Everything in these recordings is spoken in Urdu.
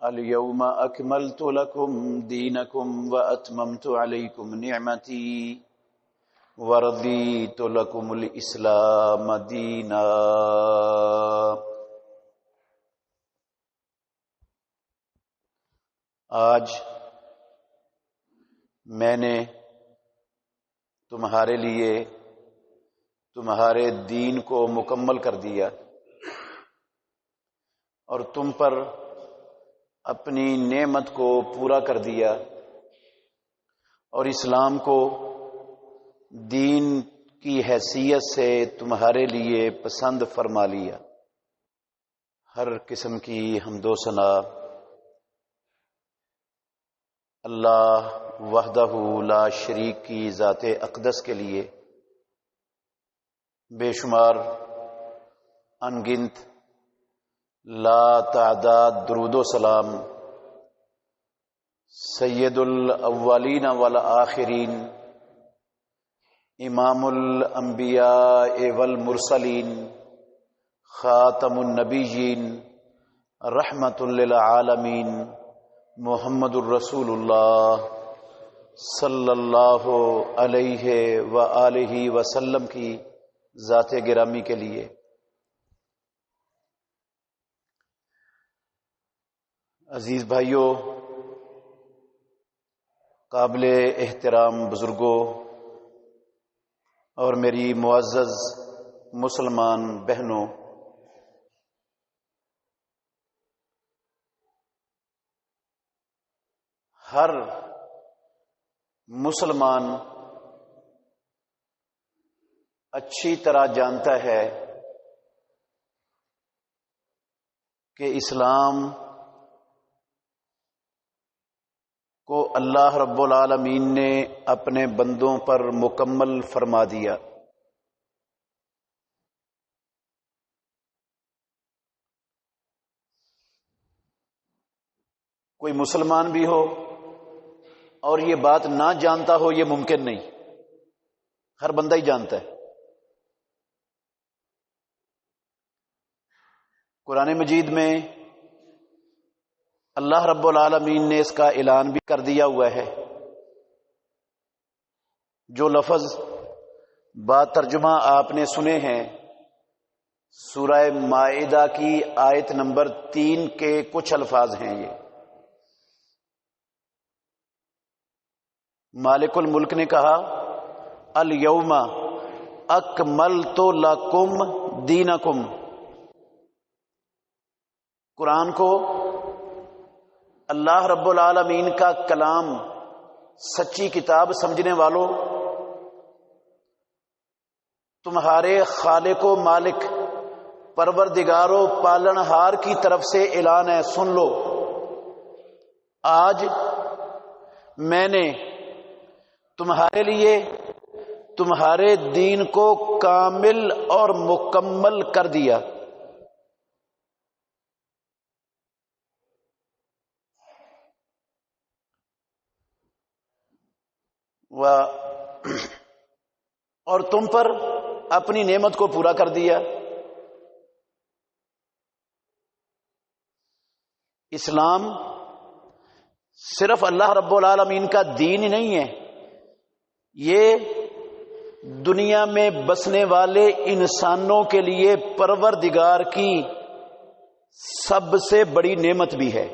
اليوم أكملت لكم دينكم وأتممت عليكم نعمتي ورضيت لكم الإسلام دينا۔ آج میں نے تمہارے لیے تمہارے دین کو مکمل کر دیا اور تم پر اپنی نعمت کو پورا کر دیا اور اسلام کو دین کی حیثیت سے تمہارے لیے پسند فرما لیا۔ ہر قسم کی حمد و ثنا اللہ وحدہ لا شریک کی ذات اقدس کے لیے، بے شمار انگنت لا تعداد درود و سلام سید الاولین والآخرین امام الانبیاء والمرسلین خاتم النبیین رحمت للعالمین محمد الرسول اللہ صلی اللہ علیہ وآلہ وسلم کی ذات گرامی کے لیے۔ عزیز بھائیوں، قابل احترام بزرگوں اور میری معزز مسلمان بہنوں، ہر مسلمان اچھی طرح جانتا ہے کہ اسلام کو اللہ رب العالمین نے اپنے بندوں پر مکمل فرما دیا۔ کوئی مسلمان بھی ہو اور یہ بات نہ جانتا ہو، یہ ممکن نہیں، ہر بندہ ہی جانتا ہے۔ قرآن مجید میں اللہ رب العالمین نے اس کا اعلان بھی کر دیا ہوا ہے۔ جو لفظ با ترجمہ آپ نے سنے ہیں، سورہ مائدہ کی آیت نمبر 3 کے کچھ الفاظ ہیں۔ یہ مالک الملک نے کہا الیوم اکملت لکم دینکم۔ قرآن کو اللہ رب العالمین کا کلام، سچی کتاب سمجھنے والوں، تمہارے خالق و مالک، پروردگار و پالنہار کی طرف سے اعلان ہے، سن لو۔ آج میں نے تمہارے لیے تمہارے دین کو کامل اور مکمل کر دیا۔ اور تم پر اپنی نعمت کو پورا کر دیا۔ اسلام صرف اللہ رب العالمین کا دین ہی نہیں ہے، یہ دنیا میں بسنے والے انسانوں کے لیے پروردگار کی سب سے بڑی نعمت بھی ہے۔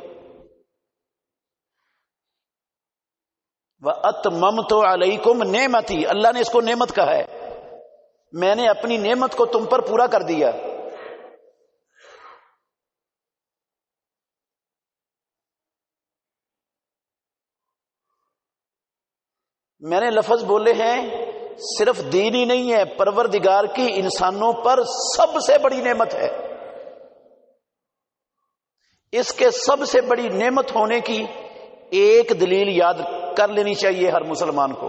وَأَتْمَمْتُ عَلَيْكُمْ نِعْمَتِي، اللہ نے اس کو نعمت کہا ہے، میں نے اپنی نعمت کو تم پر پورا کر دیا۔ میں نے لفظ بولے ہیں، صرف دین ہی نہیں ہے، پروردگار کی انسانوں پر سب سے بڑی نعمت ہے۔ اس کے سب سے بڑی نعمت ہونے کی ایک دلیل یاد کر لینی چاہیے ہر مسلمان کو۔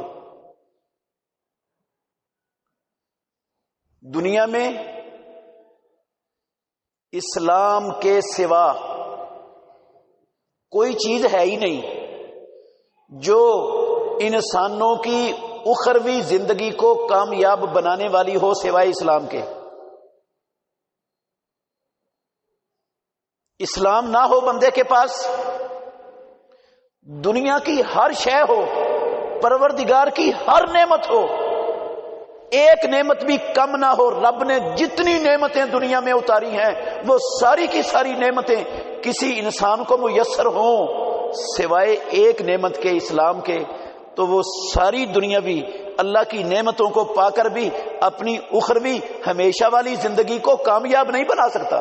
دنیا میں اسلام کے سوا کوئی چیز ہے ہی نہیں جو انسانوں کی اخروی زندگی کو کامیاب بنانے والی ہو سوائے اسلام کے۔ اسلام نہ ہو بندے کے پاس، دنیا کی ہر شے ہو، پروردگار کی ہر نعمت ہو، ایک نعمت بھی کم نہ ہو، رب نے جتنی نعمتیں دنیا میں اتاری ہیں وہ ساری کی ساری نعمتیں کسی انسان کو میسر ہوں سوائے ایک نعمت کے، اسلام کے، تو وہ ساری دنیا بھی اللہ کی نعمتوں کو پا کر بھی اپنی اخروی ہمیشہ والی زندگی کو کامیاب نہیں بنا سکتا۔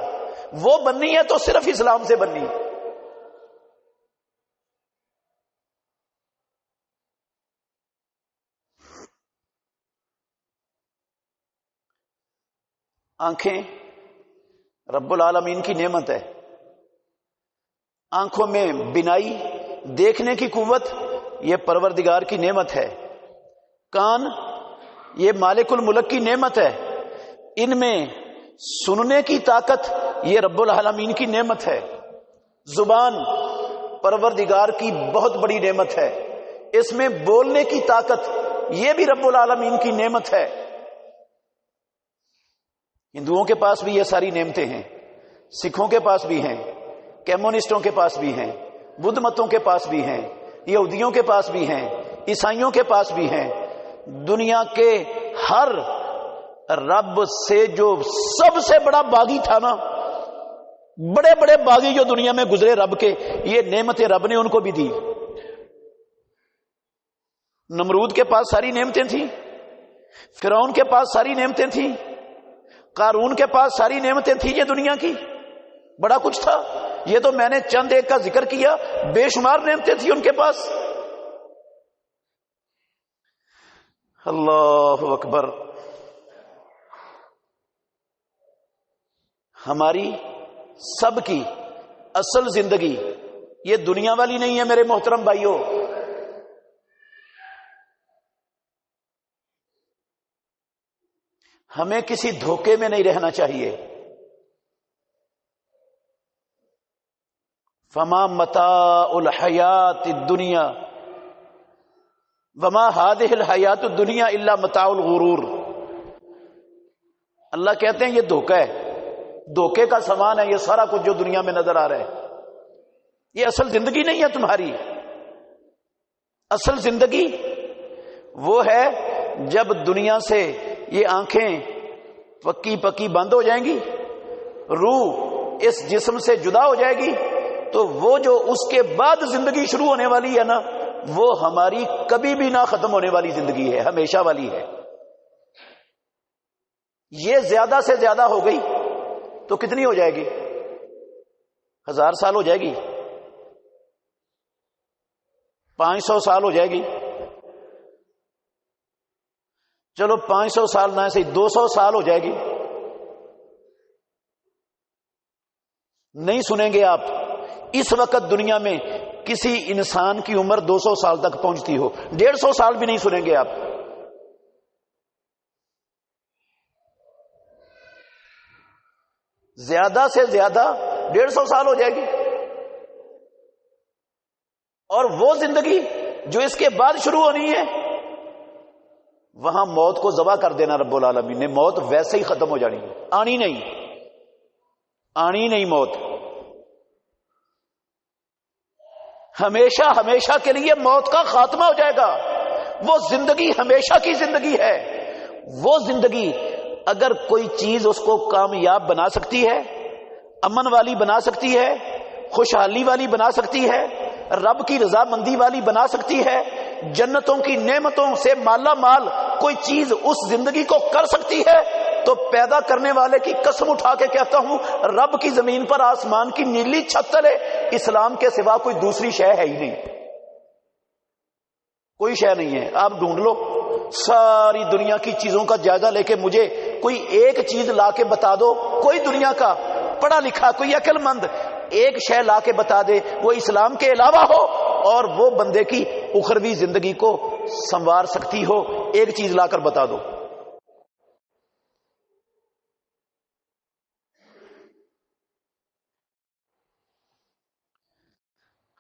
وہ بننی ہے تو صرف اسلام سے بننی ہے۔ آنکھیں رب العالمین کی نعمت ہے، آنکھوں میں بینائی، دیکھنے کی قوت، یہ پروردگار کی نعمت ہے۔ کان، یہ مالک الملک کی نعمت ہے، ان میں سننے کی طاقت، یہ رب العالمین کی نعمت ہے۔ زبان پروردگار کی بہت بڑی نعمت ہے، اس میں بولنے کی طاقت، یہ بھی رب العالمین کی نعمت ہے۔ ہندوؤں کے پاس بھی یہ ساری نعمتیں ہیں، سکھوں کے پاس بھی ہیں، کمیونسٹوں کے پاس بھی ہیں، بدھ متوں کے پاس بھی ہیں، یہودیوں کے پاس بھی ہیں، عیسائیوں کے پاس بھی ہیں۔ دنیا کے ہر رب سے جو سب سے بڑا باغی تھا نا، بڑے بڑے باغی جو دنیا میں گزرے رب کے، یہ نعمتیں رب نے ان کو بھی دی۔ نمرود کے پاس ساری نعمتیں تھیں، فرعون کے پاس ساری نعمتیں تھیں، قارون کے پاس ساری نعمتیں تھیں، یہ دنیا کی بڑا کچھ تھا۔ یہ تو میں نے چند ایک کا ذکر کیا، بے شمار نعمتیں تھیں ان کے پاس۔ اللہ اکبر۔ ہماری سب کی اصل زندگی یہ دنیا والی نہیں ہے میرے محترم بھائیوں۔ ہمیں کسی دھوکے میں نہیں رہنا چاہیے۔ فما متاع الحیات الدنیا وما هذه الحیات الدنیا الا متاع الغرور۔ اللہ کہتے ہیں یہ دھوکہ ہے، دھوکے کا سامان ہے یہ سارا کچھ جو دنیا میں نظر آ رہا ہے، یہ اصل زندگی نہیں ہے تمہاری۔ اصل زندگی وہ ہے جب دنیا سے یہ آنکھیں پکی پکی بند ہو جائیں گی، روح اس جسم سے جدا ہو جائے گی، تو وہ جو اس کے بعد زندگی شروع ہونے والی ہے نا، وہ ہماری کبھی بھی نہ ختم ہونے والی زندگی ہے، ہمیشہ والی ہے۔ یہ زیادہ سے زیادہ ہو گئی تو کتنی ہو جائے گی؟ 1000 سال ہو جائے گی، 500 سال ہو جائے گی، چلو 500 سال نہ صحیح 200 سال ہو جائے گی۔ نہیں سنیں گے آپ اس وقت دنیا میں کسی انسان کی عمر 200 سال تک پہنچتی ہو، 150 سال بھی نہیں سنیں گے آپ۔ زیادہ سے زیادہ 150 سال ہو جائے گی، اور وہ زندگی جو اس کے بعد شروع ہونی ہے، وہاں موت کو ذبح کر دینا رب العالمین نے، موت ویسے ہی ختم ہو جانی ہے، آنی نہیں موت۔ ہمیشہ ہمیشہ کے لیے موت کا خاتمہ ہو جائے گا۔ وہ زندگی ہمیشہ کی زندگی ہے۔ وہ زندگی اگر کوئی چیز اس کو کامیاب بنا سکتی ہے، امن والی بنا سکتی ہے، خوشحالی والی بنا سکتی ہے، رب کی رضامندی والی بنا سکتی ہے، جنتوں کی نعمتوں سے مالا مال کوئی چیز اس زندگی کو کر سکتی ہے، تو پیدا کرنے والے کی قسم اٹھا کے کہتا ہوں، رب کی زمین پر آسمان کی نیلی چھت تلے اسلام کے سوا کوئی دوسری شے ہے ہی نہیں، کوئی شے نہیں ہے۔ آپ ڈھونڈ لو ساری دنیا کی چیزوں کا جائزہ لے کے مجھے کوئی ایک چیز لا کے بتا دو، کوئی دنیا کا پڑھا لکھا کوئی عقل مند ایک شے لا کے بتا دے وہ اسلام کے علاوہ ہو اور وہ بندے کی اخروی زندگی کو سنوار سکتی ہو، ایک چیز لا کر بتا دو۔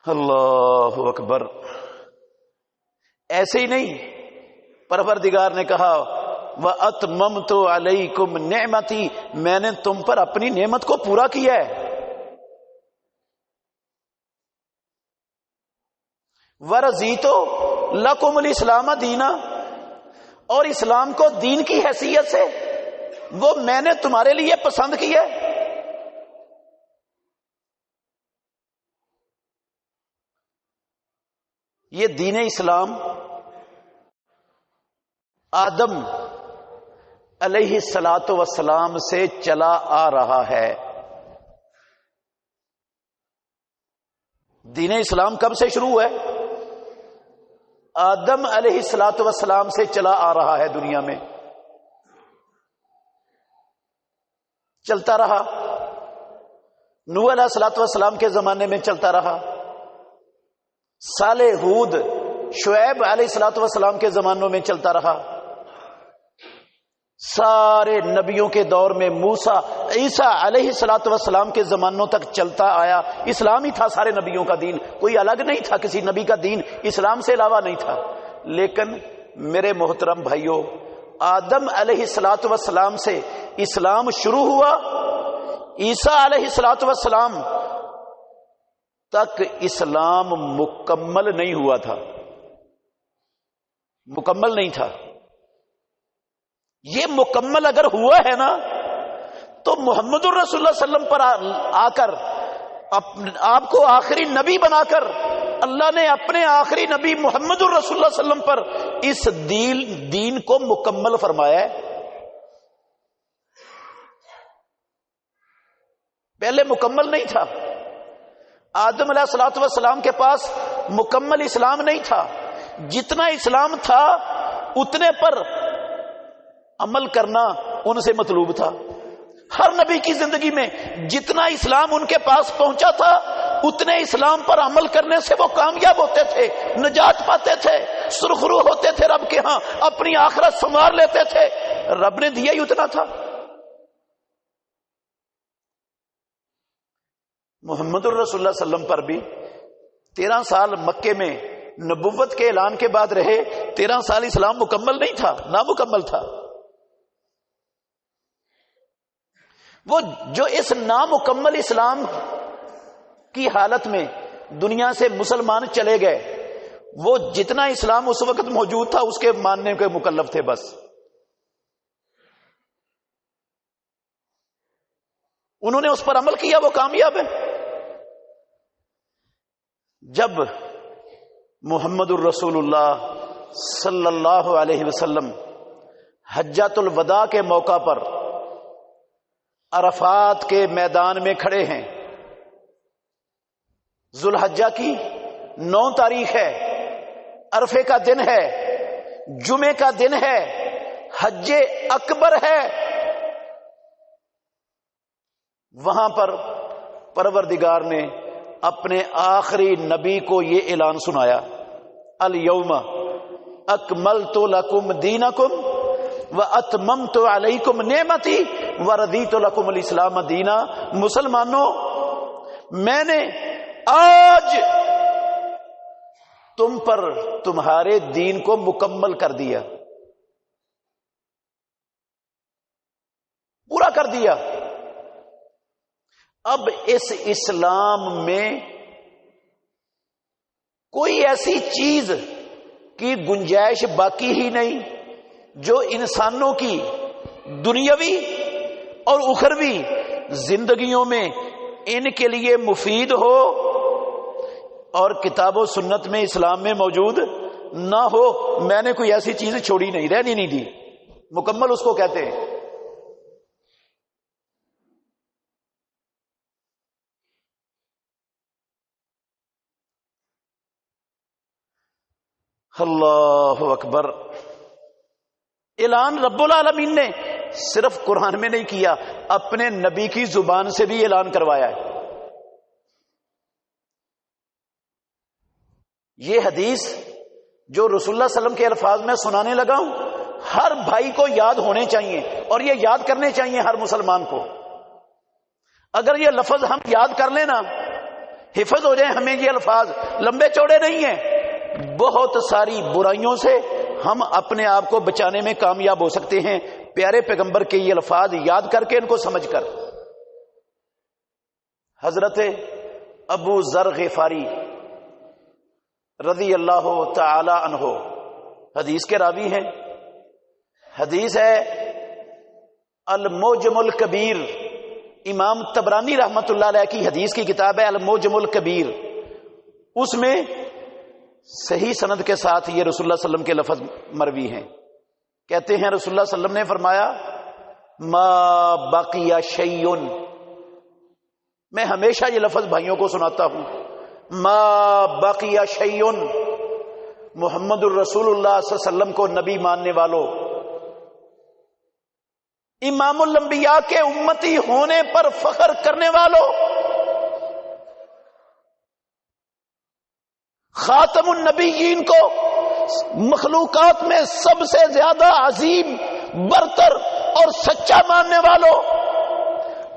اللہ اکبر۔ ایسے ہی نہیں، پروردگار نے کہا وَأَتْمَمْتُ عَلَيْكُمْ نِعْمَتِي، میں نے تم پر اپنی نعمت کو پورا کیا ہے۔ ورضیت لکم الاسلام دینا، اور اسلام کو دین کی حیثیت سے وہ میں نے تمہارے لیے پسند کیا ہے۔ یہ دین اسلام آدم علیہ الصلاۃ والسلام سے چلا آ رہا ہے۔ دین اسلام کب سے شروع ہے؟ آدم علیہ الصلاۃ والسلام سے چلا آ رہا ہے، دنیا میں چلتا رہا، نوح علیہ الصلاۃ والسلام کے زمانے میں چلتا رہا، صالح، ہود، شعیب علیہ الصلاۃ والسلام کے زمانوں میں چلتا رہا، سارے نبیوں کے دور میں موسیٰ، عیسیٰ علیہ الصلاۃ والسلام کے زمانوں تک چلتا آیا۔ اسلام ہی تھا سارے نبیوں کا دین، کوئی الگ نہیں تھا، کسی نبی کا دین اسلام سے علاوہ نہیں تھا۔ لیکن میرے محترم بھائیوں، آدم علیہ الصلاۃ والسلام سے اسلام شروع ہوا، عیسیٰ علیہ الصلاۃ والسلام تک اسلام مکمل نہیں ہوا تھا، مکمل نہیں تھا۔ یہ مکمل اگر ہوا ہے نا تو محمد الرسول اللہ صلی اللہ علیہ وسلم پر آ کر آپ کو آخری نبی بنا کر اللہ نے اپنے آخری نبی محمد الرسول اللہ صلی اللہ علیہ وسلم پر اس دین کو مکمل فرمایا ہے۔ پہلے مکمل نہیں تھا، آدم علیہ الصلوۃ والسلام کے پاس مکمل اسلام نہیں تھا، جتنا اسلام تھا اتنے پر عمل کرنا ان سے مطلوب تھا۔ ہر نبی کی زندگی میں جتنا اسلام ان کے پاس پہنچا تھا اتنے اسلام پر عمل کرنے سے وہ کامیاب ہوتے تھے، نجات پاتے تھے، سرخرو ہوتے تھے رب کے ہاں، اپنی آخرت سنوار لیتے تھے۔ رب نے دیا ہی اتنا تھا۔ محمد الرسول اللہ صلی اللہ علیہ وسلم پر بھی 13 سال مکے میں نبوت کے اعلان کے بعد رہے، 13 سال اسلام مکمل نہیں تھا، نامکمل تھا۔ وہ جو اس نامکمل اسلام کی حالت میں دنیا سے مسلمان چلے گئے، وہ جتنا اسلام اس وقت موجود تھا اس کے ماننے کے مکلف تھے بس۔ انہوں نے اس پر عمل کیا، وہ کامیاب ہے۔ جب محمد الرسول اللہ صلی اللہ علیہ وسلم حجۃ الوداع کے موقع پر عرفات کے میدان میں کھڑے ہیں، ذوالحجہ کی 9 تاریخ ہے، عرفے کا دن ہے، جمعے کا دن ہے، حج اکبر ہے۔ وہاں پر پروردگار نے اپنے آخری نبی کو یہ اعلان سنایا، الیوم اکملت لکم دینکم واتممت علیکم نعمتی ورضیت لکم الاسلام دینا۔ مسلمانوں، میں نے آج تم پر تمہارے دین کو مکمل کر دیا، پورا کر دیا۔ اب اس اسلام میں کوئی ایسی چیز کی گنجائش باقی ہی نہیں جو انسانوں کی دنیاوی اور اخروی زندگیوں میں ان کے لیے مفید ہو اور کتاب و سنت میں اسلام میں موجود نہ ہو۔ میں نے کوئی ایسی چیز چھوڑی نہیں، رہنی نہیں دی، مکمل اس کو کہتے ہیں۔ اللہ اکبر۔ اعلان رب العالمین نے صرف قرآن میں نہیں کیا، اپنے نبی کی زبان سے بھی اعلان کروایا ہے۔ یہ حدیث جو رسول اللہ صلی اللہ علیہ وسلم کے الفاظ میں سنانے لگا ہوں، ہر بھائی کو یاد ہونے چاہیے اور یہ یاد کرنے چاہیے ہر مسلمان کو۔ اگر یہ لفظ ہم یاد کر لینا، حفظ ہو جائیں ہمیں یہ الفاظ، لمبے چوڑے نہیں ہیں، بہت ساری برائیوں سے ہم اپنے آپ کو بچانے میں کامیاب ہو سکتے ہیں پیارے پیغمبر کے یہ الفاظ یاد کر کے، ان کو سمجھ کر۔ حضرت ابو ذر غفاری رضی اللہ تعالی عنہ حدیث کے راوی ہیں. حدیث ہے المعجم الکبیر، امام طبرانی رحمت اللہ علیہ کی حدیث کی کتاب ہے المعجم الکبیر. اس میں صحیح سند کے ساتھ یہ رسول اللہ صلی اللہ علیہ وسلم کے لفظ مروی ہیں. کہتے ہیں رسول اللہ صلی اللہ علیہ وسلم نے فرمایا ما بقی شیء، میں ہمیشہ یہ لفظ بھائیوں کو سناتا ہوں، ما بقی شیء، محمد الرسول اللہ صلی اللہ علیہ وسلم کو نبی ماننے والوں، امام الانبیاء کے امتی ہونے پر فخر کرنے والوں، خاتم النبیین کو مخلوقات میں سب سے زیادہ عظیم، برتر اور سچا ماننے والوں،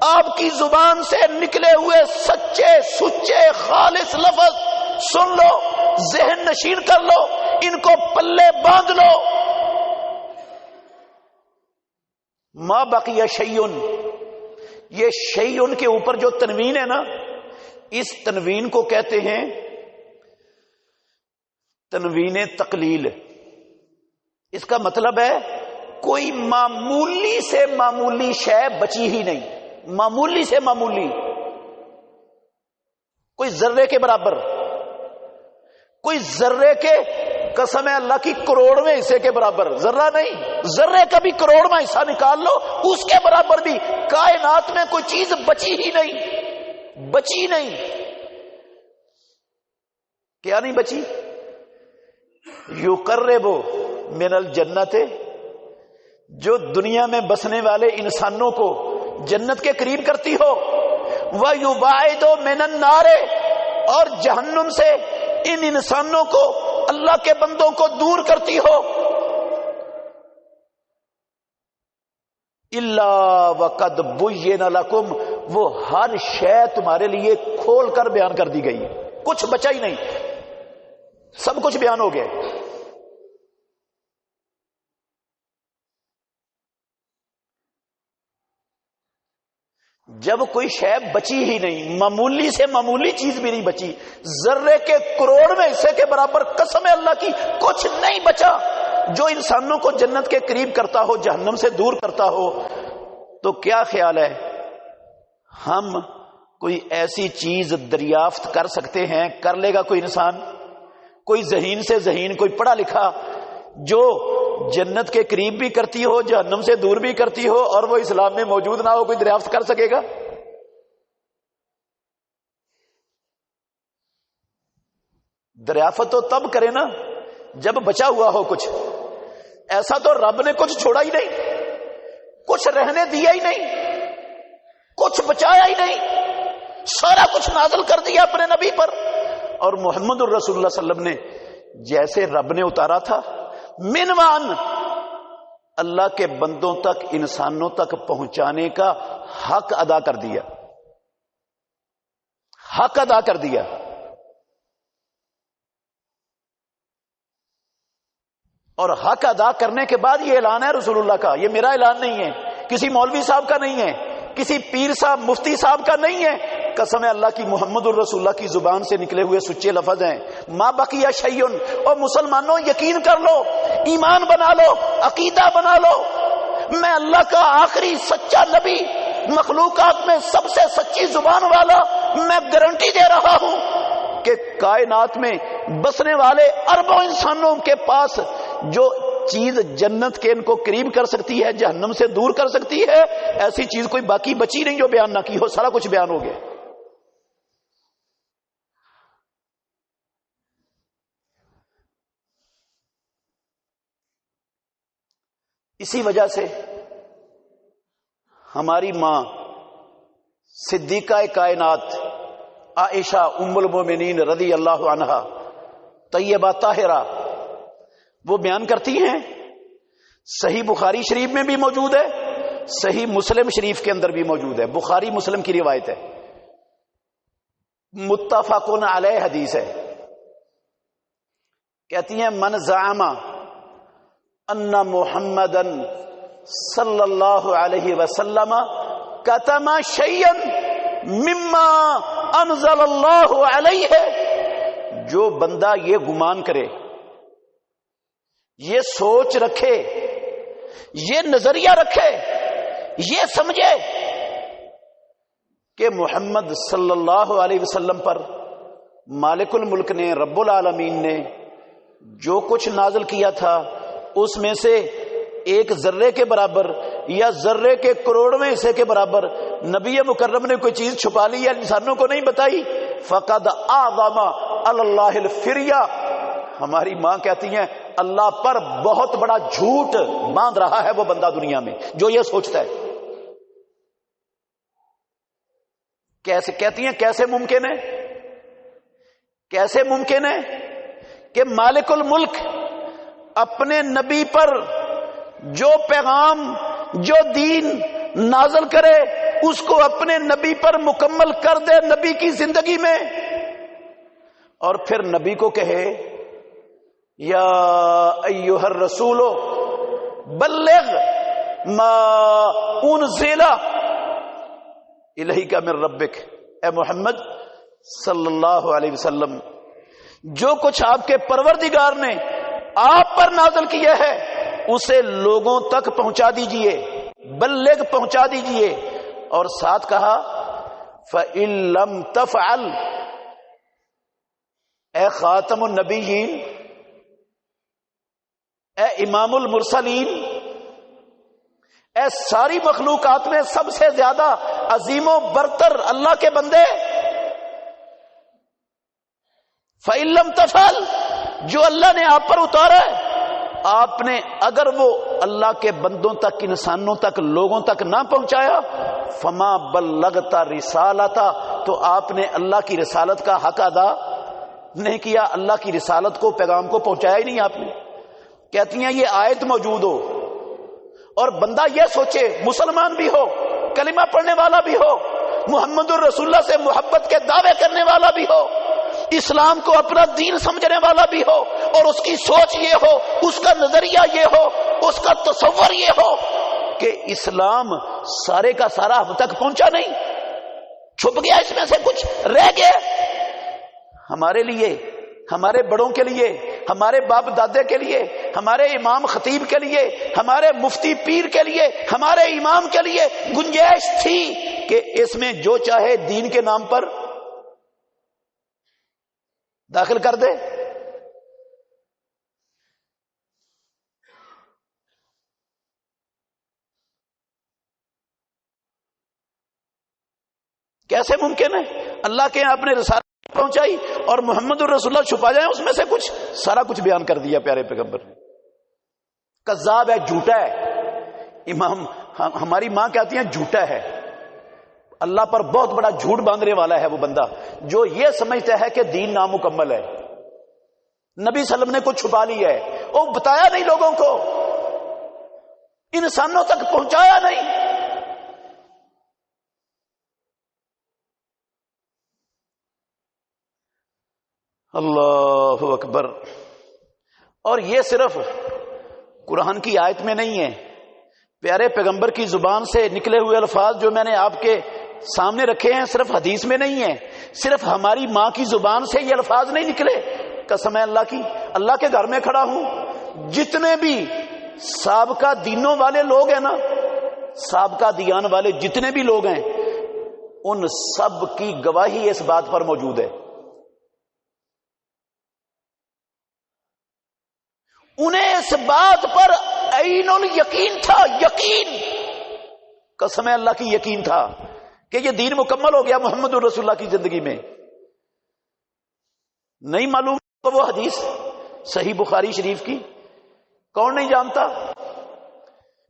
آپ کی زبان سے نکلے ہوئے سچے سچے خالص لفظ سن لو، ذہن نشین کر لو، ان کو پلے باندھ لو. ما بقی شیء، یہ شیء کے اوپر جو تنوین ہے نا، اس تنوین کو کہتے ہیں تنوین تقلیل. اس کا مطلب ہے کوئی معمولی سے معمولی شے بچی ہی نہیں، معمولی سے معمولی، کوئی ذرے کے برابر، کوئی ذرے کے قسم ہے اللہ کی کروڑویں حصے کے برابر، ذرہ نہیں، ذرے کا بھی کروڑواں حصہ نکال لو، اس کے برابر بھی کائنات میں کوئی چیز بچی ہی نہیں، بچی نہیں. کیا نہیں بچی؟ یقرب من الجنت، جو دنیا میں بسنے والے انسانوں کو جنت کے قریب کرتی ہو، وَيُبَعِدُ مِنَ النَّارِ، اور جہنم سے ان انسانوں کو، اللہ کے بندوں کو دور کرتی ہو. إِلَّا وَقَدْ بُيِّنَ لَكُمْ، وہ ہر شے تمہارے لیے کھول کر بیان کر دی گئی، کچھ بچا ہی نہیں، سب کچھ بیان ہو گیا. جب کوئی شے بچی ہی نہیں، معمولی سے معمولی چیز بھی نہیں بچی، ذرے کے کروڑویں حصے کے برابر قسم اللہ کی کچھ نہیں بچا جو انسانوں کو جنت کے قریب کرتا ہو، جہنم سے دور کرتا ہو. تو کیا خیال ہے ہم کوئی ایسی چیز دریافت کر سکتے ہیں، کر لے گا کوئی انسان، کوئی ذہین سے ذہین، کوئی پڑھا لکھا، جو جنت کے قریب بھی کرتی ہو، جہنم سے دور بھی کرتی ہو، اور وہ اسلام میں موجود نہ ہو، کوئی دریافت کر سکے گا؟ دریافت تو تب کرے نا جب بچا ہوا ہو کچھ. ایسا تو رب نے کچھ چھوڑا ہی نہیں، کچھ رہنے دیا ہی نہیں، کچھ بچایا ہی نہیں، سارا کچھ نازل کر دیا اپنے نبی پر. اور محمد الرسول اللہ صلی اللہ علیہ وسلم نے جیسے رب نے اتارا تھا، منوان اللہ کے بندوں تک، انسانوں تک پہنچانے کا حق ادا کر دیا، حق ادا کر دیا. اور حق ادا کرنے کے بعد یہ اعلان ہے رسول اللہ کا، یہ میرا اعلان نہیں ہے، کسی مولوی صاحب کا نہیں ہے، کسی پیر صاحب مفتی صاحب کا نہیں ہے، قسم اللہ کی محمد الرسول اللہ کی زبان سے نکلے ہوئے سچے لفظ ہیں. ما بقی شیء، اور مسلمانوں یقین کر لو، ایمان بنا لو، عقیدہ بنا لو، میں اللہ کا آخری سچا نبی، مخلوقات میں سب سے سچی زبان والا، میں گارنٹی دے رہا ہوں کہ کائنات میں بسنے والے اربوں انسانوں کے پاس جو چیز جنت کے ان کو قریب کر سکتی ہے، جہنم سے دور کر سکتی ہے، ایسی چیز کوئی باقی بچی نہیں جو بیان نہ کی ہو، سارا کچھ بیان ہو گیا. اسی وجہ سے ہماری ماں صدیقہ کائنات عائشہ ام المومنین رضی اللہ عنہا طیبہ طاہرہ، وہ بیان کرتی ہیں، صحیح بخاری شریف میں بھی موجود ہے، صحیح مسلم شریف کے اندر بھی موجود ہے، بخاری مسلم کی روایت ہے، متفقن علیہ حدیث ہے. کہتی ہیں من زعم ان محمدن صلی اللہ علیہ وسلم کتم شیئا مما انزل اللہ علیہ، جو بندہ یہ گمان کرے، یہ سوچ رکھے، یہ نظریہ رکھے، یہ سمجھے کہ محمد صلی اللہ علیہ وسلم پر مالک الملک نے، رب العالمین نے جو کچھ نازل کیا تھا اس میں سے ایک ذرے کے برابر یا ذرے کے کروڑویں حصے کے برابر نبی مکرم نے کوئی چیز چھپا لی یا انسانوں کو نہیں بتائی، فقد اعظم اللہ الفریہ، ہماری ماں کہتی ہیں اللہ پر بہت بڑا جھوٹ باندھ رہا ہے وہ بندہ دنیا میں جو یہ سوچتا ہے۔ کیسے کہتی ہیں، کیسے ممکن ہے، کیسے ممکن ہے کہ مالک الملک اپنے نبی پر جو پیغام، جو دین نازل کرے اس کو اپنے نبی پر مکمل کر دے نبی کی زندگی میں، اور پھر نبی کو کہے یا ایھا الرسول بلغ ما انزل الیک من ربک، اے محمد صلی اللہ علیہ وسلم جو کچھ آپ کے پروردگار نے آپ پر نازل کیا ہے اسے لوگوں تک پہنچا دیجئے، بلغ پہنچا دیجئے، اور ساتھ کہا فَإِن لَّمْ تَفْعَلْ، اے خاتم النبیین، اے امام المرسلین، اے ساری مخلوقات میں سب سے زیادہ عظیم و برتر اللہ کے بندے، فَإِن لَّمْ تَفْعَلْ، جو اللہ نے آپ پر اتارا ہے آپ نے اگر وہ اللہ کے بندوں تک، انسانوں تک، لوگوں تک نہ پہنچایا، فما بلغت رسالتا، تو آپ نے اللہ کی رسالت کا حق ادا نہیں کیا، اللہ کی رسالت کو، پیغام کو پہنچایا ہی نہیں آپ نے۔ کہتی ہیں یہ آیت موجود ہو اور بندہ یہ سوچے، مسلمان بھی ہو، کلمہ پڑھنے والا بھی ہو، محمد الرسول اللہ سے محبت کے دعوے کرنے والا بھی ہو، اسلام کو اپنا دین سمجھنے والا بھی ہو، اور اس کی سوچ یہ ہو، اس کا نظریہ یہ ہو، اس کا تصور یہ ہو کہ اسلام سارے کا سارا ہم تک پہنچا نہیں، چھپ گیا، اس میں سے کچھ رہ گیا، ہمارے لیے، ہمارے بڑوں کے لیے، ہمارے باپ دادے کے لیے، ہمارے امام خطیب کے لیے، ہمارے مفتی پیر کے لیے، ہمارے امام کے لیے گنجائش تھی کہ اس میں جو چاہے دین کے نام پر داخل کر دے۔ کیسے ممکن ہے؟ اللہ کے آپ نے رسالت پہنچائی اور محمد الرسول اللہ چھپا جائے اس میں سے کچھ، سارا کچھ بیان کر دیا پیارے پیغمبر نے۔ کذاب ہے، جھوٹا ہے، امام ہماری ماں کہتی ہیں جھوٹا ہے، اللہ پر بہت بڑا جھوٹ باندھنے والا ہے وہ بندہ جو یہ سمجھتا ہے کہ دین نامکمل ہے، نبی صلی اللہ علیہ وسلم نے کچھ چھپا لیا ہے، وہ بتایا نہیں لوگوں کو، انسانوں تک پہنچایا نہیں۔ اللہ اکبر۔ اور یہ صرف قرآن کی آیت میں نہیں ہے، پیارے پیغمبر کی زبان سے نکلے ہوئے الفاظ جو میں نے آپ کے سامنے رکھے ہیں صرف حدیث میں نہیں ہے، صرف ہماری ماں کی زبان سے یہ الفاظ نہیں نکلے، قسم ہے اللہ کی، اللہ کے گھر میں کھڑا ہوں، جتنے بھی سابقہ دینوں والے لوگ ہیں نا، سابقہ دیان والے جتنے بھی لوگ ہیں، ان سب کی گواہی اس بات پر موجود ہے، انہیں اس بات پر عین الیقین تھا، یقین، قسم ہے اللہ کی، یقین تھا کہ یہ دین مکمل ہو گیا محمد الرسول اللہ کی زندگی میں۔ نہیں معلوم تو وہ حدیث صحیح بخاری شریف کی کون نہیں جانتا؟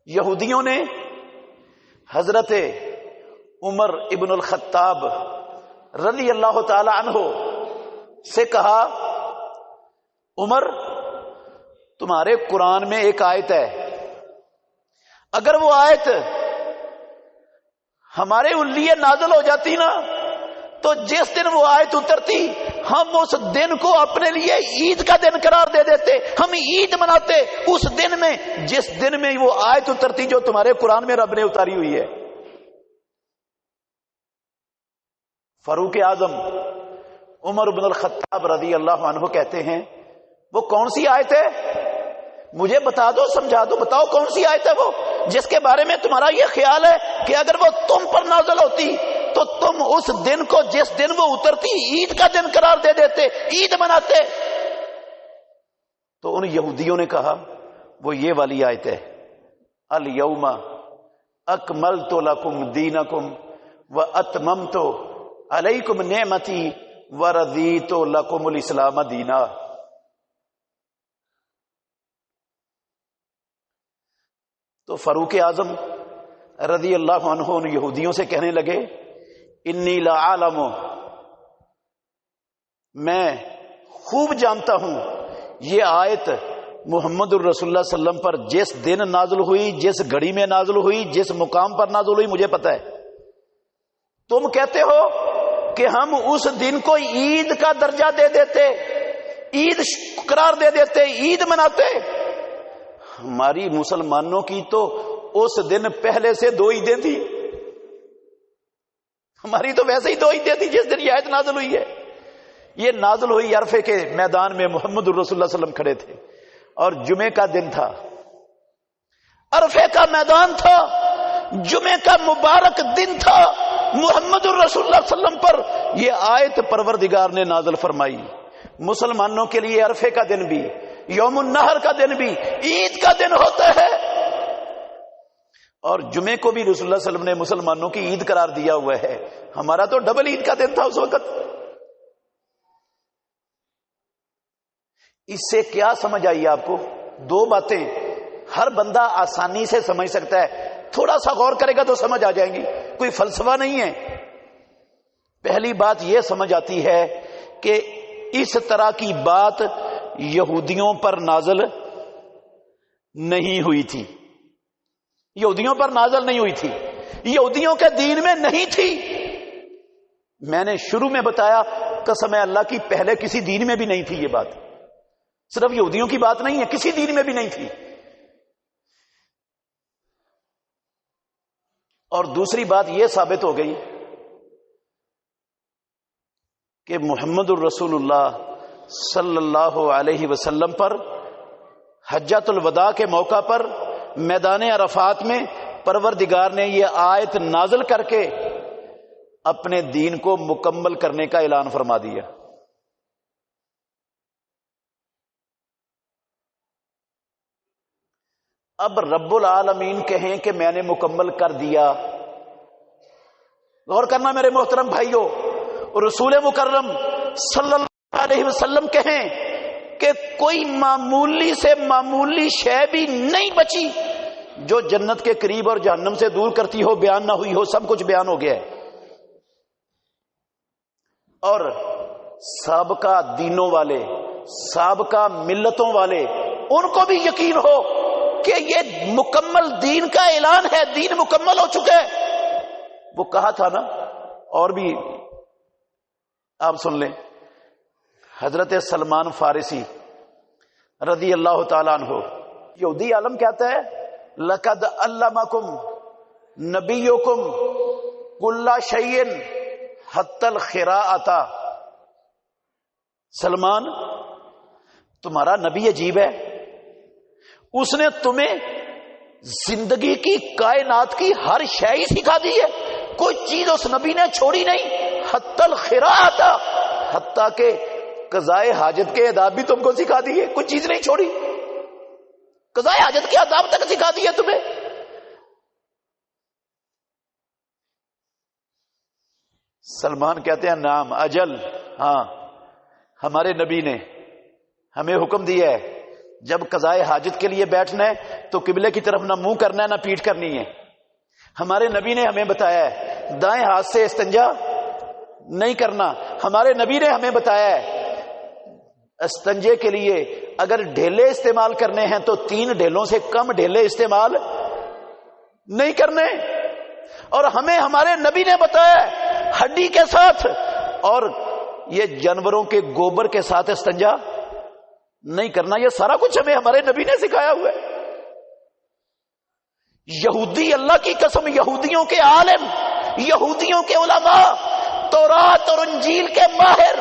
یہودیوں نے حضرت عمر ابن الخطاب رضی اللہ تعالی عنہ سے کہا، عمر تمہارے قرآن میں ایک آیت ہے، اگر وہ آیت ہمارے لیے نازل ہو جاتی نا تو جس دن وہ آیت اترتی ہم اس دن کو اپنے لیے عید کا دن قرار دے دیتے، ہم عید مناتے اس دن میں جس دن میں وہ آیت اترتی جو تمہارے قرآن میں رب نے اتاری ہوئی ہے۔ فاروق اعظم عمر بن الخطاب رضی اللہ عنہ کہتے ہیں وہ کون سی آیت ہے؟ مجھے بتا دو، سمجھا دو، بتاؤ کون سی آیت ہے وہ جس کے بارے میں تمہارا یہ خیال ہے کہ اگر وہ تم پر نازل ہوتی تو تم اس دن کو جس دن وہ اترتی عید کا دن قرار دے دیتے، عید مناتے؟ تو ان یہودیوں نے کہا وہ یہ والی آیت ہے، الیوم اکملت لکم دینکم واتممت علیکم نعمتی ورضیت لکم الاسلام دینا۔ تو فاروق اعظم رضی اللہ عنہ ان یہودیوں سے کہنے لگے انی لعالم، میں خوب جانتا ہوں یہ آیت محمد الرسول اللہ صلی اللہ علیہ وسلم پر جس دن نازل ہوئی، جس گھڑی میں نازل ہوئی، جس مقام پر نازل ہوئی، مجھے پتہ ہے۔ تم کہتے ہو کہ ہم اس دن کو عید کا درجہ دے دیتے، عید قرار دے دیتے، عید مناتے۔ ہماری مسلمانوں کی تو اس دن پہلے سے 2 عیدیں تھی، ہماری تو ویسے ہی 2 عیدیں تھی جس دن یہ آیت نازل ہوئی ہے۔ یہ نازل ہوئی عرفے کے میدان میں، محمد الرسول اللہ صلی اللہ علیہ وسلم کھڑے تھے اور جمعے کا دن تھا، عرفے کا میدان تھا، جمعے کا مبارک دن تھا، محمد الرسول اللہ صلی اللہ علیہ وسلم پر یہ آیت پروردگار نے نازل فرمائی۔ مسلمانوں کے لیے عرفے کا دن بھی، یوم النحر کا دن بھی عید کا دن ہوتا ہے، اور جمعے کو بھی رسول اللہ صلی اللہ علیہ وسلم نے مسلمانوں کی عید قرار دیا ہوا ہے۔ ہمارا تو ڈبل عید کا دن تھا اس وقت۔ اس سے کیا سمجھ آئی آپ کو؟ 2 باتیں ہر بندہ آسانی سے سمجھ سکتا ہے، تھوڑا سا غور کرے گا تو سمجھ آ جائیں گی، کوئی فلسفہ نہیں ہے۔ پہلی بات یہ سمجھ آتی ہے کہ اس طرح کی بات یہودیوں پر نازل نہیں ہوئی تھی، یہودیوں پر نازل نہیں ہوئی تھی، یہودیوں کے دین میں نہیں تھی۔ میں نے شروع میں بتایا قسم اللہ کی پہلے کسی دین میں بھی نہیں تھی یہ بات، صرف یہودیوں کی بات نہیں ہے، کسی دین میں بھی نہیں تھی۔ اور دوسری بات یہ ثابت ہو گئی کہ محمد الرسول اللہ صلی اللہ علیہ وسلم پر حجۃ الوداع کے موقع پر میدان عرفات میں پروردگار نے یہ آیت نازل کر کے اپنے دین کو مکمل کرنے کا اعلان فرما دیا۔ اب رب العالمین کہیں کہ میں نے مکمل کر دیا، غور کرنا میرے محترم بھائیوں، رسول مکرم صلی اللہ علیہ وسلم کہیں کہ کوئی معمولی سے معمولی شے بھی نہیں بچی جو جنت کے قریب اور جہنم سے دور کرتی ہو، بیان نہ ہوئی ہو، سب کچھ بیان ہو گیا ہے۔ اور سابقہ دینوں والے، سابقہ ملتوں والے، ان کو بھی یقین ہو کہ یہ مکمل دین کا اعلان ہے، دین مکمل ہو چکا ہے۔ وہ کہا تھا نا، اور بھی آپ سن لیں، حضرت سلمان فارسی رضی اللہ تعالیٰ عنہ، یہودی عالم کہتا ہے لقد علمکم نبیکم کل شیء حتی الخراءۃ۔ سلمان، تمہارا نبی عجیب ہے، اس نے تمہیں زندگی کی، کائنات کی ہر شے ہی سکھا دی ہے، کوئی چیز اس نبی نے چھوڑی نہیں۔ حتی الخراءۃ، حتیٰ کہ قضائے حاجت کے آداب بھی تم کو سکھا دیے، کوئی چیز نہیں چھوڑی، قضائے حاجت کے آداب تک سکھا دیے تمہیں۔ سلمان کہتے ہیں نام اجل، ہاں ہمارے نبی نے ہمیں حکم دیا ہے جب قضائے حاجت کے لیے بیٹھنا ہے تو قبلے کی طرف نہ منہ کرنا ہے نہ پیٹھ کرنی ہے۔ ہمارے نبی نے ہمیں بتایا ہے دائیں ہاتھ سے استنجا نہیں کرنا۔ ہمارے نبی نے ہمیں بتایا ہے استنجے کے لیے اگر ڈھیلے استعمال کرنے ہیں تو 3 ڈھیلوں سے کم ڈھیلے استعمال نہیں کرنے۔ اور ہمیں ہمارے نبی نے بتایا ہڈی کے ساتھ اور یہ جانوروں کے گوبر کے ساتھ استنجا نہیں کرنا۔ یہ سارا کچھ ہمیں ہمارے نبی نے سکھایا ہوا ہے۔ یہودی، اللہ کی قسم، یہودیوں کے عالم، یہودیوں کے علماء، تورات اور انجیل کے ماہر،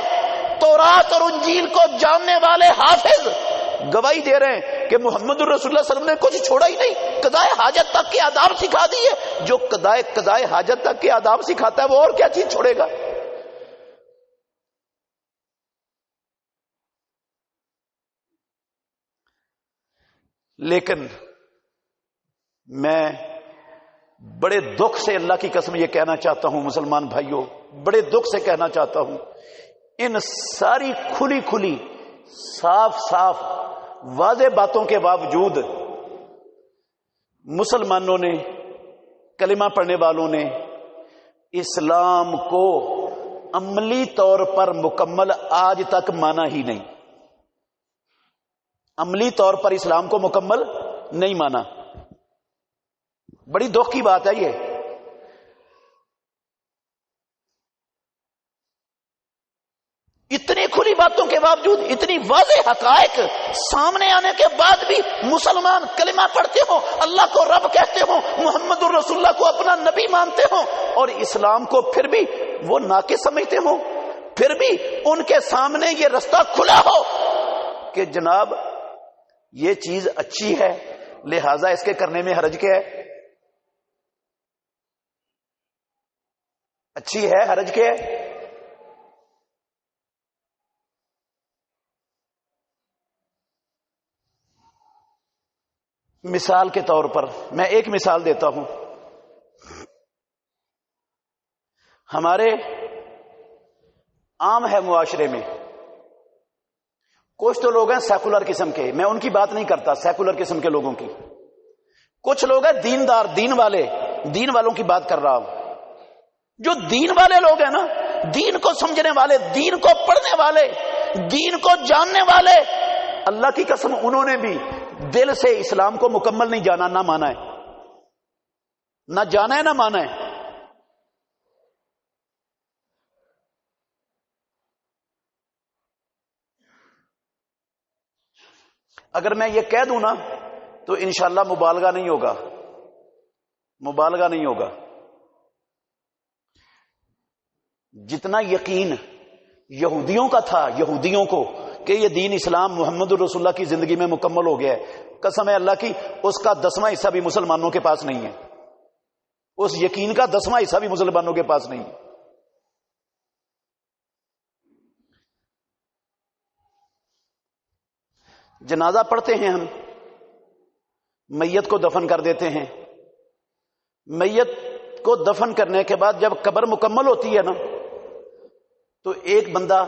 تورات اور انجیل کو جاننے والے حافظ گواہی دے رہے ہیں کہ محمد الرسول اللہ صلی اللہ علیہ وسلم نے کچھ چھوڑا ہی نہیں، قضائے حاجت تک کے آداب سکھا دیے۔ جو قضائے حاجت تک کے آداب سکھاتا ہے وہ اور کیا چیز چھوڑے گا؟ لیکن میں بڑے دکھ سے اللہ کی قسم یہ کہنا چاہتا ہوں مسلمان بھائیوں، بڑے دکھ سے کہنا چاہتا ہوں، ان ساری کھلی کھلی صاف صاف واضح باتوں کے باوجود مسلمانوں نے، کلمہ پڑھنے والوں نے اسلام کو عملی طور پر مکمل آج تک مانا ہی نہیں، عملی طور پر اسلام کو مکمل نہیں مانا۔ بڑی دکھ کی بات ہے یہ۔ اتنی کھلی باتوں کے باوجود، اتنی واضح حقائق سامنے آنے کے بعد بھی مسلمان کلمہ پڑھتے ہوں، اللہ کو رب کہتے ہوں، محمد الرسول اللہ کو اپنا نبی مانتے ہوں، اور اسلام کو پھر بھی وہ ناقص سمجھتے ہوں، پھر بھی ان کے سامنے یہ رستہ کھلا ہو کہ جناب یہ چیز اچھی ہے لہذا اس کے کرنے میں حرج کیا ہے؟ اچھی ہے، حرج کیا ہے؟ مثال کے طور پر میں ایک مثال دیتا ہوں۔ ہمارے عام ہے معاشرے میں کچھ تو لوگ ہیں سیکولر قسم کے، میں ان کی بات نہیں کرتا، سیکولر قسم کے لوگوں کی۔ کچھ لوگ ہیں دیندار، دین والے، دین والوں کی بات کر رہا ہوں۔ جو دین والے لوگ ہیں نا، دین کو سمجھنے والے، دین کو پڑھنے والے، دین کو جاننے والے، اللہ کی قسم انہوں نے بھی دل سے اسلام کو مکمل نہیں جانا، نہ مانا ہے، نہ جانا ہے نہ مانا ہے۔ اگر میں یہ کہہ دوں نا تو انشاءاللہ مبالغہ نہیں ہوگا، مبالغہ نہیں ہوگا۔ جتنا یقین یہودیوں کا تھا، یہودیوں کو، کہ یہ دین اسلام محمد الرسول اللہ کی زندگی میں مکمل ہو گیا ہے، قسم ہے اللہ کی اس کا 10واں حصہ بھی مسلمانوں کے پاس نہیں ہے، اس یقین کا 10واں حصہ بھی مسلمانوں کے پاس نہیں ہے۔ جنازہ پڑھتے ہیں ہم، میت کو دفن کر دیتے ہیں، میت کو دفن کرنے کے بعد جب قبر مکمل ہوتی ہے نا تو ایک بندہ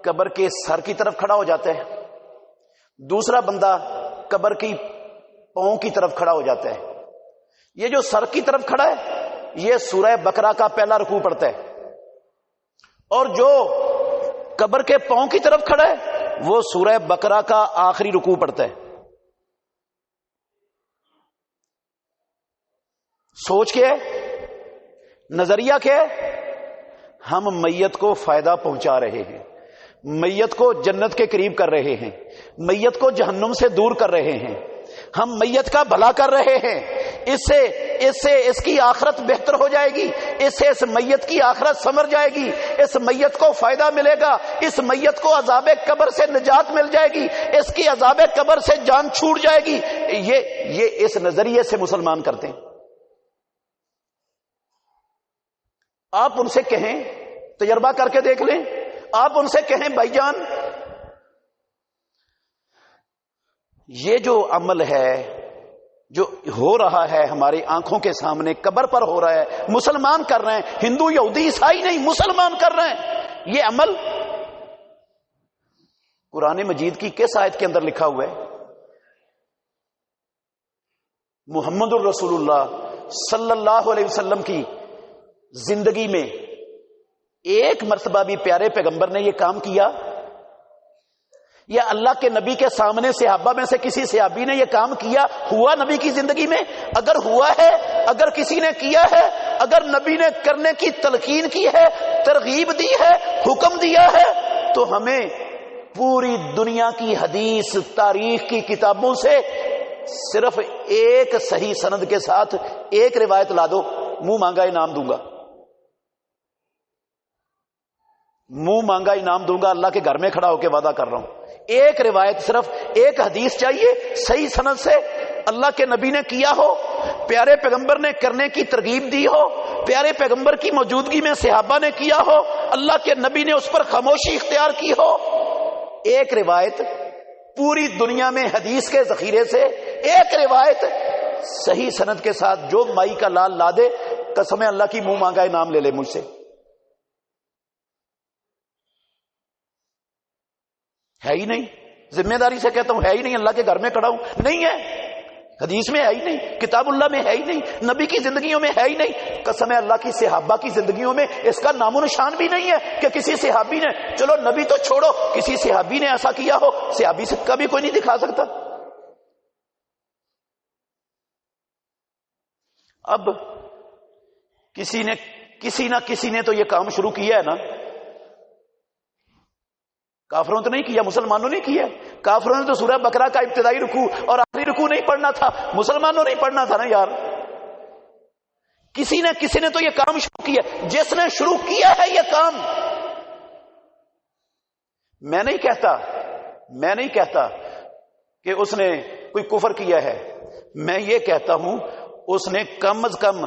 قبر کے سر کی طرف کھڑا ہو جاتا ہے، دوسرا بندہ قبر کی پاؤں کی طرف کھڑا ہو جاتا ہے۔ یہ جو سر کی طرف کھڑا ہے یہ سورہ بقرہ کا پہلا رکوع پڑھتا ہے، اور جو قبر کے پاؤں کی طرف کھڑا ہے وہ سورہ بقرہ کا آخری رکوع پڑھتا ہے۔ سوچ کیا ہے؟ نظریہ کیا ہے؟ ہم میت کو فائدہ پہنچا رہے ہیں، میت کو جنت کے قریب کر رہے ہیں، میت کو جہنم سے دور کر رہے ہیں، ہم میت کا بھلا کر رہے ہیں، اس سے اس کی آخرت بہتر ہو جائے گی، اس سے اس میت کی آخرت سنور جائے گی، اس میت کو فائدہ ملے گا، اس میت کو عذاب قبر سے نجات مل جائے گی، اس کی عذاب قبر سے جان چھوٹ جائے گی۔ یہ اس نظریے سے مسلمان کرتے ہیں۔ آپ ان سے کہیں، تجربہ کر کے دیکھ لیں، آپ ان سے کہیں بھائی جان یہ جو عمل ہے جو ہو رہا ہے ہماری آنکھوں کے سامنے قبر پر ہو رہا ہے، مسلمان کر رہے ہیں، ہندو یہودی عیسائی نہیں، مسلمان کر رہے ہیں، یہ عمل قرآن مجید کی کس آیت کے اندر لکھا ہوا ہے؟ محمد الرسول اللہ صلی اللہ علیہ وسلم کی زندگی میں ایک مرتبہ بھی پیارے پیغمبر نے یہ کام کیا؟ یا اللہ کے نبی کے سامنے صحابہ میں سے کسی صحابی نے یہ کام کیا؟ ہوا نبی کی زندگی میں؟ اگر ہوا ہے، اگر کسی نے کیا ہے، اگر نبی نے کرنے کی تلقین کی ہے، ترغیب دی ہے، حکم دیا ہے، تو ہمیں پوری دنیا کی حدیث، تاریخ کی کتابوں سے صرف ایک صحیح سند کے ساتھ ایک روایت لا دو، منہ مانگا انعام دوں گا۔ منہ مانگا انعام دوں گا، اللہ کے گھر میں کھڑا ہو کے وعدہ کر رہا ہوں۔ ایک روایت، صرف ایک حدیث چاہیے صحیح سند سے، اللہ کے نبی نے کیا ہو، پیارے پیغمبر نے کرنے کی ترغیب دی ہو، پیارے پیغمبر کی موجودگی میں صحابہ نے کیا ہو، اللہ کے نبی نے اس پر خاموشی اختیار کی ہو۔ ایک روایت پوری دنیا میں حدیث کے ذخیرے سے، ایک روایت صحیح سند کے ساتھ، جو مائی کا لال لا دے، قسم اللہ کی منہ مانگا انعام لے لے مجھ سے۔ ہے ہی نہیں، ذمہ داری سے کہتا ہوں ہے ہی نہیں، اللہ کے گھر میں کھڑا ہوں، نہیں ہے، حدیث میں ہے ہی نہیں، کتاب اللہ میں ہے ہی نہیں، نبی کی زندگیوں میں ہے ہی نہیں، قسم اللہ کی صحابہ کی زندگیوں میں اس کا نام و نشان بھی نہیں ہے کہ کسی صحابی نے، چلو نبی تو چھوڑو، کسی صحابی نے ایسا کیا ہو، صحابی سے کبھی کوئی نہیں دکھا سکتا۔ اب کسی نہ کسی نے تو یہ کام شروع کیا ہے نا، کافروں تو نہیں کیا، مسلمانوں نے کیا۔ کافروں نے تو سورہ بقرہ کا ابتدائی رکوع اور آخری رکوع نہیں پڑھنا تھا، مسلمانوں نہیں پڑھنا تھا نا یار۔ کسی نے تو یہ کام شروع کیا، جس نے شروع کیا ہے یہ کام۔ میں نہیں کہتا کہ اس نے کوئی کفر کیا ہے، میں یہ کہتا ہوں اس نے کم از کم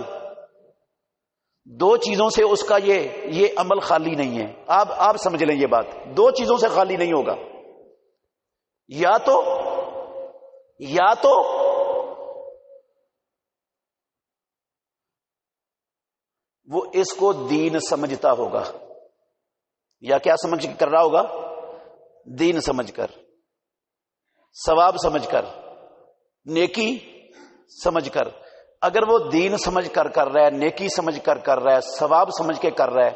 دو چیزوں سے اس کا یہ عمل خالی نہیں ہے۔ آپ سمجھ لیں یہ بات، دو چیزوں سے خالی نہیں ہوگا، یا تو وہ اس کو دین سمجھتا ہوگا، یا کیا سمجھ کر رہا ہوگا؟ دین سمجھ کر، ثواب سمجھ کر، نیکی سمجھ کر۔ اگر وہ دین سمجھ کر رہا ہے، نیکی سمجھ کر رہا ہے، ثواب سمجھ کے کر رہا ہے،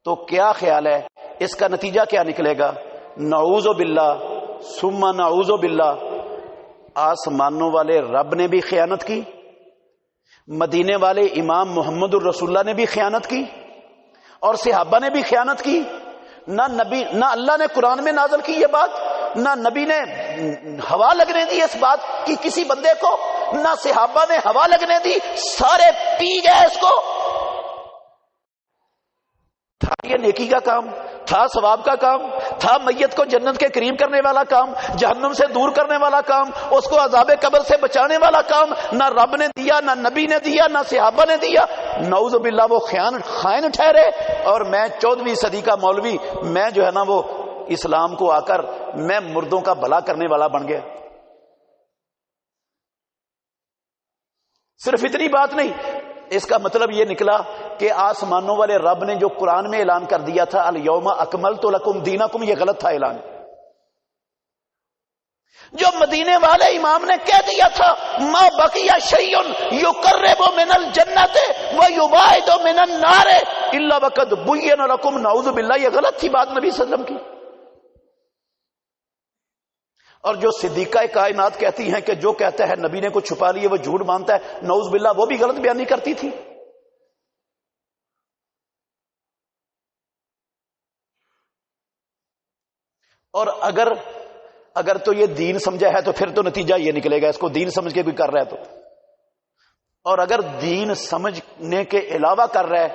تو کیا خیال ہے اس کا نتیجہ کیا نکلے گا؟ نعوذ باللہ ثم نعوذ باللہ، آسمانوں والے رب نے بھی خیانت کی، مدینے والے امام محمد الرسول اللہ نے بھی خیانت کی، اور صحابہ نے بھی خیانت کی۔ نہ اللہ نے قرآن میں نازل کی یہ بات، نہ نبی نے ہوا لگنے دی اس بات کی کسی بندے کو، نہ صحابہ نے ہوا لگنے دی، سارے پی گئے اس کو۔ تھا یہ نیکی کا کام، تھا ثواب کا کام، تھا میت کو جنت کے قریب کرنے والا کام، جہنم سے دور کرنے والا کام، اس کو عذاب قبر سے بچانے والا کام، نہ رب نے دیا، نہ نبی نے دیا، نہ صحابہ نے دیا۔ نعوذ باللہ وہ خائن ٹھہرے، اور میں 14ویں صدی کا مولوی، میں جو ہے نا وہ اسلام کو آ کر میں مردوں کا بھلا کرنے والا بن گیا۔ صرف اتنی بات نہیں، اس کا مطلب یہ نکلا کہ آسمانوں والے رب نے جو قرآن میں اعلان کر دیا تھا الیوم اکملت لکم دینکم، یہ غلط تھا اعلان۔ جو مدینے والے امام نے کہہ دیا تھا ما بقی شیء یقرب من الجنت ویباعد من النار الا وقد بین لکم، نعوذ باللہ، یہ غلط تھی بات نبی صلی اللہ علیہ وسلم کی۔ اور جو صدیقہ کائنات کہتی ہیں کہ جو کہتا ہے نبی نے کچھ چھپا لیے وہ جھوٹ مانتا ہے، نعوذ باللہ، وہ بھی غلط بیانی کرتی تھی۔ اور اگر تو یہ دین سمجھا ہے تو پھر تو نتیجہ یہ نکلے گا اس کو دین سمجھ کے کوئی کر رہا ہے تو، اور اگر دین سمجھنے کے علاوہ کر رہا ہے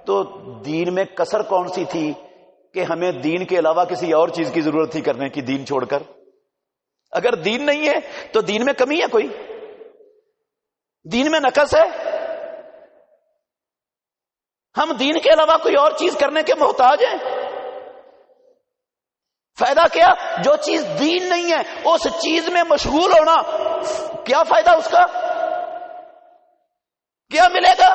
تو دین میں کسر کون سی تھی کہ ہمیں دین کے علاوہ کسی اور چیز کی ضرورت تھی کرنے کی، دین چھوڑ کر؟ اگر دین نہیں ہے تو دین میں کمی ہے، کوئی دین میں نقص ہے؟ ہم دین کے علاوہ کوئی اور چیز کرنے کے محتاج ہیں؟ فائدہ کیا؟ جو چیز دین نہیں ہے اس چیز میں مشغول ہونا، کیا فائدہ اس کا؟ کیا ملے گا؟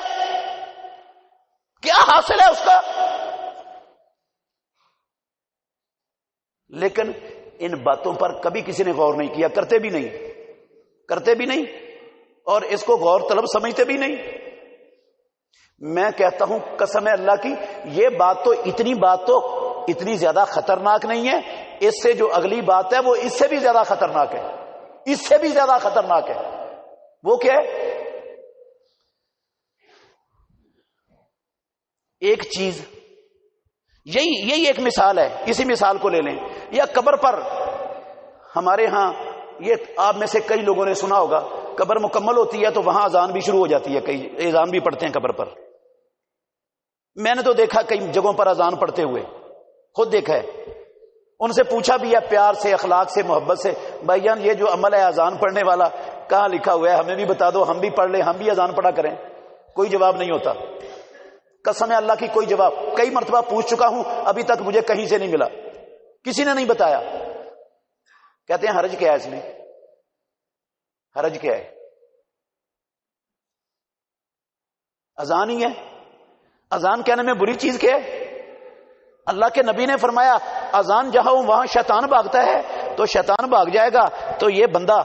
کیا حاصل ہے اس کا؟ لیکن ان باتوں پر کبھی کسی نے غور نہیں کیا، کرتے بھی نہیں، اور اس کو غور طلب سمجھتے بھی نہیں۔ میں کہتا ہوں قسم اللہ کی، یہ بات تو اتنی زیادہ خطرناک نہیں ہے، اس سے جو اگلی بات ہے وہ اس سے بھی زیادہ خطرناک ہے۔ وہ کیا ہے؟ ایک چیز، یہی ایک مثال ہے، اسی مثال کو لے لیں، یا قبر پر ہمارے ہاں، یہ آپ میں سے کئی لوگوں نے سنا ہوگا، قبر مکمل ہوتی ہے تو وہاں اذان بھی شروع ہو جاتی ہے، کئی اذان بھی پڑھتے ہیں قبر پر۔ میں نے تو دیکھا کئی جگہوں پر اذان پڑھتے ہوئے، خود دیکھا ہے، ان سے پوچھا بھی ہے پیار سے، اخلاق سے، محبت سے، بھائی جان یہ جو عمل ہے اذان پڑھنے والا کہاں لکھا ہوا ہے، ہمیں بھی بتا دو، ہم بھی پڑھ لیں، ہم بھی اذان پڑھا کریں. کوئی جواب نہیں ہوتا. قسم ہے اللہ کی کوئی جواب. کئی مرتبہ پوچھ چکا ہوں، ابھی تک مجھے کہیں سے نہیں ملا، کسی نے نہیں بتایا. کہتے ہیں حرج کیا ہے اس میں، حرج کیا ہے؟ اذان ہی ہے. اذان کہنے میں بری چیز کیا ہے؟ اللہ کے نبی نے فرمایا اذان جہاں ہو وہاں شیطان بھاگتا ہے، تو شیطان بھاگ جائے گا تو یہ بندہ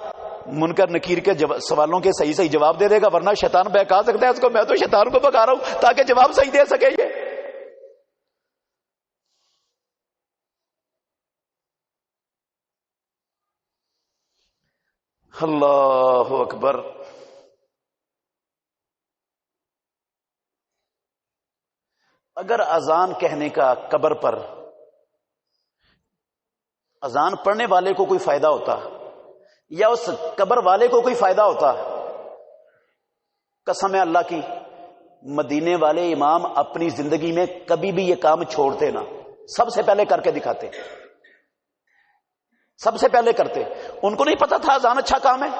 منکر نکیر کے سوالوں کے صحیح صحیح جواب دے دے گا، ورنہ شیطان بہکا سکتا ہے اس کو. میں تو شیطان کو بھگا رہا ہوں تاکہ جواب صحیح دے سکے. یہ اللہ اکبر. اگر اذان کہنے کا قبر پر اذان پڑھنے والے کو کوئی فائدہ ہوتا یا اس قبر والے کو کوئی فائدہ ہوتا، قسم ہے اللہ کی مدینے والے امام اپنی زندگی میں کبھی بھی یہ کام چھوڑتے نہ، سب سے پہلے کر کے دکھاتے، سب سے پہلے کرتے. ان کو نہیں پتا تھا اذان اچھا کام ہے؟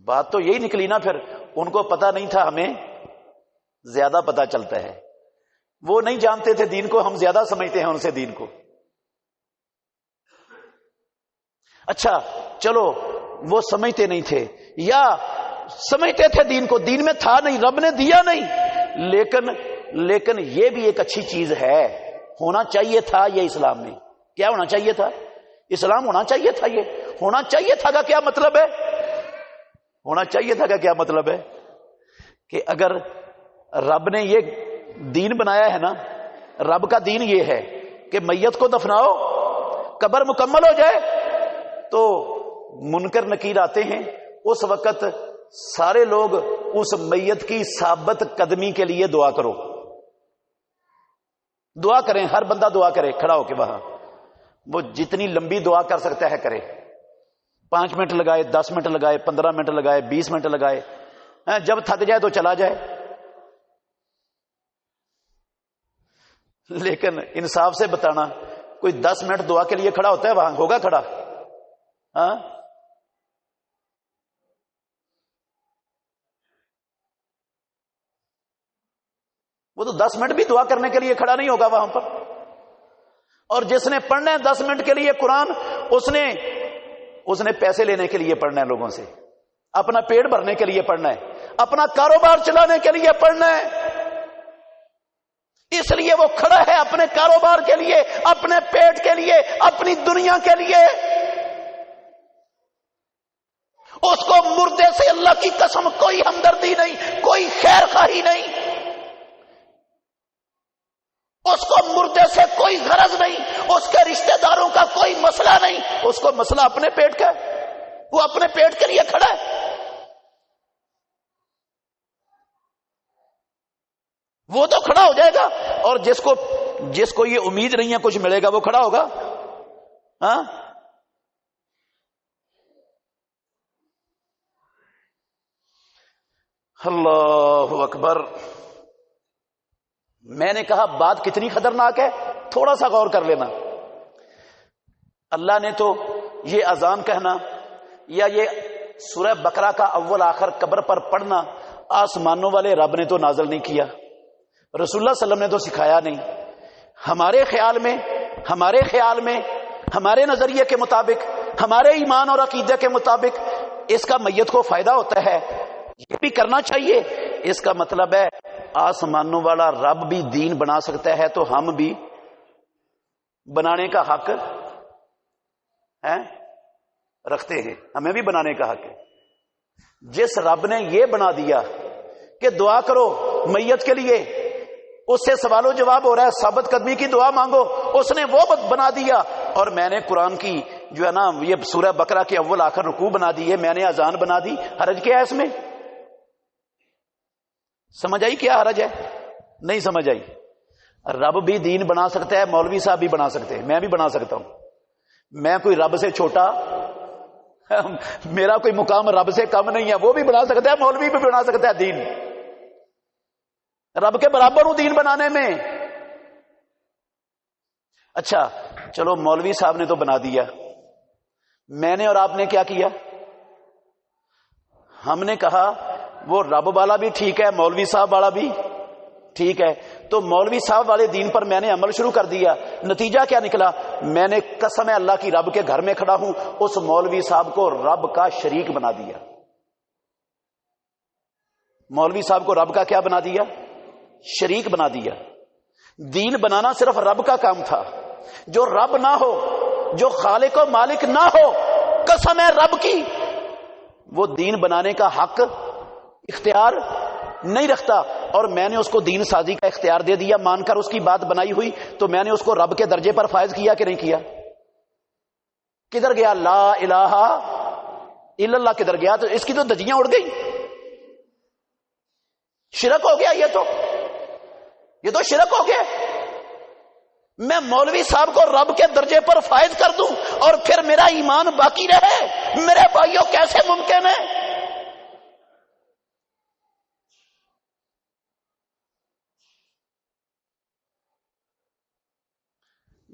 بات تو یہی نکلی نا. پھر ان کو پتا نہیں تھا، ہمیں زیادہ پتا چلتا ہے. وہ نہیں جانتے تھے دین کو، ہم زیادہ سمجھتے ہیں ان سے دین کو. اچھا چلو وہ سمجھتے نہیں تھے یا سمجھتے تھے دین کو، دین میں تھا نہیں، رب نے دیا نہیں، لیکن یہ بھی ایک اچھی چیز ہے، ہونا چاہیے تھا. یہ اسلام میں کیا ہونا چاہیے تھا؟ اسلام ہونا چاہیے تھا. یہ ہونا چاہیے تھا کا کیا مطلب ہے؟ ہونا چاہیے تھا کا کیا مطلب ہے کہ اگر رب نے یہ دین بنایا ہے نا، رب کا دین یہ ہے کہ میت کو دفناؤ، قبر مکمل ہو جائے تو منکر نکیر آتے ہیں، اس وقت سارے لوگ اس میت کی ثابت قدمی کے لیے دعا کرو، دعا کریں. ہر بندہ دعا کرے کھڑا ہو کے، وہاں وہ جتنی لمبی دعا کر سکتا ہے کرے. 5 منٹ لگائے، 10 منٹ لگائے، 15 منٹ لگائے، 20 منٹ لگائے. جب تھک جائے تو چلا جائے. لیکن انصاف سے بتانا، کوئی 10 منٹ دعا کے لیے کھڑا ہوتا ہے وہاں؟ ہوگا کھڑا؟ ہاں وہ تو 10 منٹ بھی دعا کرنے کے لیے کھڑا نہیں ہوگا وہاں پر. اور جس نے پڑھنا ہے 10 منٹ کے لیے قرآن، اس نے پیسے لینے کے لیے پڑھنا ہے لوگوں سے، اپنا پیٹ بھرنے کے لیے پڑھنا ہے، اپنا کاروبار چلانے کے لیے پڑھنا ہے. اس لیے وہ کھڑا ہے اپنے کاروبار کے لیے، اپنے پیٹ کے لیے، اپنی دنیا کے لیے. اس کو مردے سے اللہ کی قسم کوئی ہمدردی نہیں، کوئی خیر خواہی نہیں، اس کو مردے سے کوئی غرض نہیں، اس کے رشتہ داروں کا کوئی مسئلہ نہیں. اس کو مسئلہ اپنے پیٹ کا ہے، وہ اپنے پیٹ کے لیے کھڑا ہے. وہ تو کھڑا ہو جائے گا، اور جس کو یہ امید نہیں ہے کچھ ملے گا وہ کھڑا ہوگا. ہاں اللہ اکبر. میں نے کہا بات کتنی خطرناک ہے، تھوڑا سا غور کر لینا. اللہ نے تو یہ اذان کہنا یا یہ سورہ بقرہ کا اول آخر قبر پر پڑھنا آسمانوں والے رب نے تو نازل نہیں کیا، رسول اللہ صلی اللہ علیہ وسلم نے تو سکھایا نہیں. ہمارے خیال میں ہمارے نظریے کے مطابق، ہمارے ایمان اور عقیدے کے مطابق اس کا میت کو فائدہ ہوتا ہے، یہ بھی کرنا چاہیے. اس کا مطلب ہے آسمانوں والا رب بھی دین بنا سکتا ہے تو ہم بھی بنانے کا حق ہے رکھتے ہیں، ہمیں بھی بنانے کا حق ہے. جس رب نے یہ بنا دیا کہ دعا کرو میت کے لیے، اس سے سوال و جواب ہو رہا ہے، ثابت قدمی کی دعا مانگو، اس نے وہ بنا دیا. اور میں نے قرآن کی جو ہے نا یہ سورہ بقرہ کے اول آخر رکوع بنا دی ہے، میں نے اذان بنا دی. حرج کیا ہے اس میں؟ سمجھ آئی کیا حرج ہے؟ نہیں سمجھ آئی. رب بھی دین بنا سکتا ہے، مولوی صاحب بھی بنا سکتے ہیں، میں بھی بنا سکتا ہوں. میں کوئی رب سے چھوٹا، میرا کوئی مقام رب سے کم نہیں ہے. وہ بھی بنا سکتا ہے، مولوی بھی بنا سکتا ہے دین. رب کے برابر ہوں دین بنانے میں. اچھا چلو مولوی صاحب نے تو بنا دیا، میں نے اور آپ نے کیا کیا؟ ہم نے کہا وہ رب والا بھی ٹھیک ہے، مولوی صاحب والا بھی ٹھیک ہے، تو مولوی صاحب والے دین پر میں نے عمل شروع کر دیا۔ نتیجہ کیا نکلا؟ میں نے قسم اللہ کی رب کے گھر میں کھڑا ہوں اس مولوی صاحب کو رب کا شریک بنا دیا۔ مولوی صاحب کو رب کا کیا بنا دیا؟ شریک بنا دیا۔ دین بنانا صرف رب کا کام تھا، جو رب نہ ہو، جو خالق و مالک نہ ہو، قسم ہے رب کی، وہ دین بنانے کا حق اختیار نہیں رکھتا۔ اور میں نے اس کو دین سازی کا اختیار دے دیا، مان کر اس کی بات بنائی ہوئی، تو میں نے اس کو رب کے درجے پر فائز کیا کہ نہیں کیا؟ کدھر گیا لا الہ الا اللہ؟ کدھر گیا؟ تو اس کی تو دجیاں اڑ گئی، شرک ہو گیا، یہ تو شرک ہو گیا۔ میں مولوی صاحب کو رب کے درجے پر فائز کر دوں اور پھر میرا ایمان باقی رہے؟ میرے بھائیوں کیسے ممکن ہے؟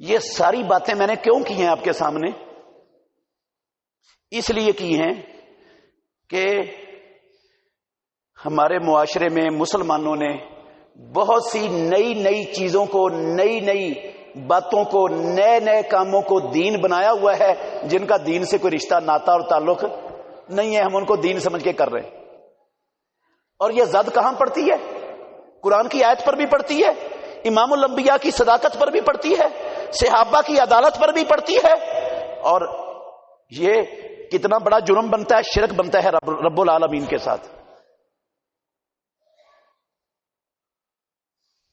یہ ساری باتیں میں نے کیوں کی ہیں آپ کے سامنے؟ اس لیے کی ہیں کہ ہمارے معاشرے میں مسلمانوں نے بہت سی نئی چیزوں کو، نئی باتوں کو، نئے کاموں کو دین بنایا ہوا ہے، جن کا دین سے کوئی رشتہ، ناتا اور تعلق نہیں ہے، ہم ان کو دین سمجھ کے کر رہے ہیں۔ اور یہ زد کہاں پڑتی ہے؟ قرآن کی آیت پر بھی پڑتی ہے، امام الانبیاء کی صداقت پر بھی پڑتی ہے، صحابہ کی عدالت پر بھی پڑتی ہے، اور یہ کتنا بڑا جرم بنتا ہے، شرک بنتا ہے رب العالمین کے ساتھ۔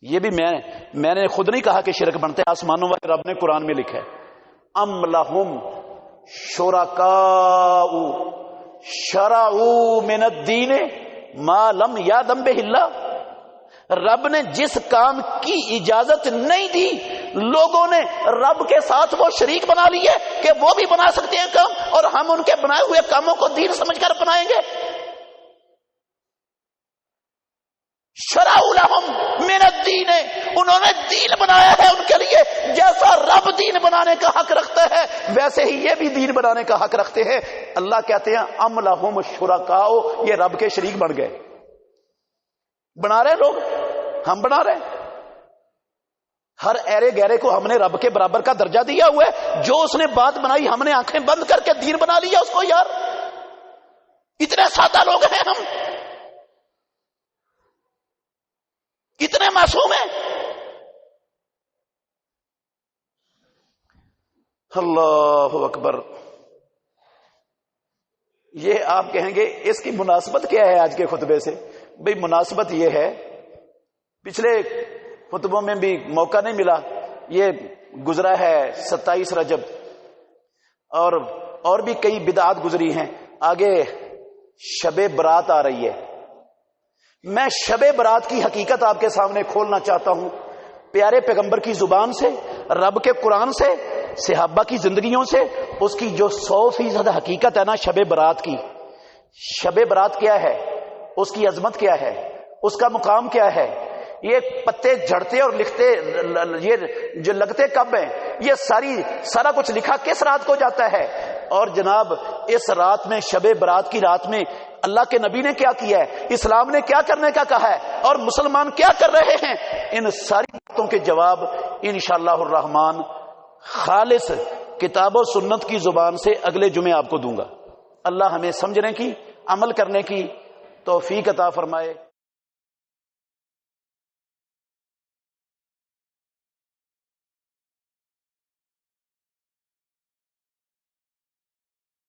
یہ بھی میں نے خود نہیں کہا کہ شرک بنتے، آسمانوں والے رب نے قرآن میں لکھا ہے، ام لہم شرکاء شرعوا من الدین ما لم یأذن بہ اللہ۔ رب نے جس کام کی اجازت نہیں دی، لوگوں نے رب کے ساتھ وہ شریک بنا لیے کہ وہ بھی بنا سکتے ہیں کام، اور ہم ان کے بنائے ہوئے کاموں کو دین سمجھ کر بنائیں گے۔ شرعوا لہم من الدین، انہوں نے دین بنایا ہے ان کے لیے، جیسا رب دین بنانے کا حق رکھتا ہے ویسے ہی یہ بھی دین بنانے کا حق رکھتے ہیں۔ اللہ کہتے ہیں ام لہم شرکاء، یہ رب کے شریک بن گئے۔ بنا رہے لوگ، ہم بنا رہے ہیں۔ ہر ایرے گہرے کو ہم نے رب کے برابر کا درجہ دیا ہوا ہے، جو اس نے بات بنائی ہم نے آنکھیں بند کر کے دین بنا لیا اس کو۔ یار اتنے سادہ لوگ ہیں ہم، کتنے معصوم ہیں۔ اللہ اکبر۔ یہ آپ کہیں گے اس کی مناسبت کیا ہے آج کے خطبے سے؟ بھئی مناسبت یہ ہے، پچھلے خطبوں میں بھی موقع نہیں ملا، یہ گزرا ہے 27 رجب، اور بھی کئی بدعات گزری ہیں، آگے شب برات آ رہی ہے۔ میں شب برات کی حقیقت آپ کے سامنے کھولنا چاہتا ہوں، پیارے پیغمبر کی زبان سے، رب کے قرآن سے، صحابہ کی زندگیوں سے، اس کی جو 100% حقیقت ہے نا شب برات کی۔ شب برات کیا ہے؟ اس کی عظمت کیا ہے؟ اس کا مقام کیا ہے؟ یہ پتے جھڑتے اور لکھتے، یہ جو لگتے کب ہیں، یہ سارا کچھ لکھا کس رات کو جاتا ہے؟ اور جناب اس رات میں، شب برات کی رات میں، اللہ کے نبی نے کیا کیا ہے، اسلام نے کیا کرنے کا کہا ہے، اور مسلمان کیا کر رہے ہیں، ان ساری باتوں کے جواب انشاءاللہ الرحمن خالص کتاب و سنت کی زبان سے اگلے جمعے آپ کو دوں گا۔ اللہ ہمیں سمجھنے کی، عمل کرنے کی توفیق عطا فرمائے۔